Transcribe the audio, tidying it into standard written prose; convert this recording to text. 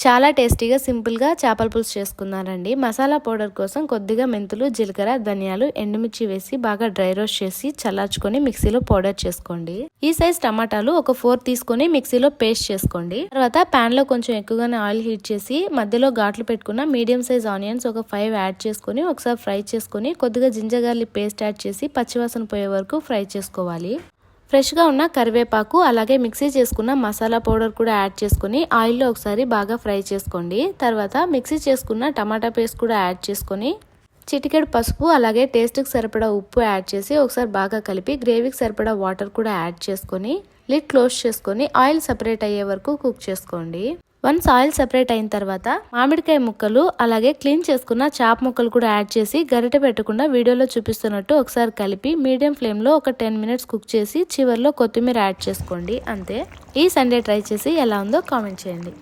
చాలా టేస్టీగా సింపుల్గా చేపల పులుసు చేసుకున్నానండి. మసాలా పౌడర్ కోసం కొద్దిగా మెంతులు, జీలకర్ర, ధనియాలు, ఎండుమిర్చి వేసి బాగా డ్రై రోస్ట్ చేసి చల్లార్చుకొని మిక్సీలో పౌడర్ చేసుకోండి. ఈ సైజ్ టమాటాలు ఒక 4 తీసుకొని మిక్సీలో పేస్ట్ చేసుకోండి. తర్వాత పాన్ లో కొంచెం ఎక్కువగానే ఆయిల్ హీట్ చేసి మధ్యలో ఘాట్లు పెట్టుకున్న మీడియం సైజ్ ఆనియన్స్ ఒక 5 యాడ్ చేసుకుని ఒకసారి ఫ్రై చేసుకుని కొద్దిగా జింజర్ గార్లిక్ పేస్ట్ యాడ్ చేసి పచ్చివాసన పోయే వరకు ఫ్రై చేసుకోవాలి. ఫ్రెష్గా ఉన్న కరివేపాకు అలాగే మిక్సీ చేసుకున్న మసాలా పౌడర్ కూడా యాడ్ చేసుకుని ఆయిల్లో ఒకసారి బాగా ఫ్రై చేసుకోండి. తర్వాత మిక్సీ చేసుకున్న టమాటా పేస్ట్ కూడా యాడ్ చేసుకొని చిటికెడు పసుపు అలాగే టేస్ట్కి సరిపడా ఉప్పు యాడ్ చేసి ఒకసారి బాగా కలిపి గ్రేవీకి సరిపడా వాటర్ కూడా యాడ్ చేసుకొని లిడ్ క్లోజ్ చేసుకొని ఆయిల్ సపరేట్ అయ్యే వరకు కుక్ చేసుకోండి. వన్స్ ఆయిల్ సెపరేట్ అయిన తర్వాత మామిడికాయ ముక్కలు అలాగే క్లీన్ చేసుకున్న చాప్ ముక్కలు కూడా యాడ్ చేసి గరిటె పెట్టకుండా వీడియోలో చూపిస్తున్నట్టు ఒకసారి కలిపి మీడియం ఫ్లేమ్ లో ఒక 10 మినిట్స్ కుక్ చేసి చివర్లో కొత్తిమీర యాడ్ చేసుకోండి. అంతే. ఈ సండే ట్రై చేసి ఎలా ఉందో కామెంట్ చేయండి.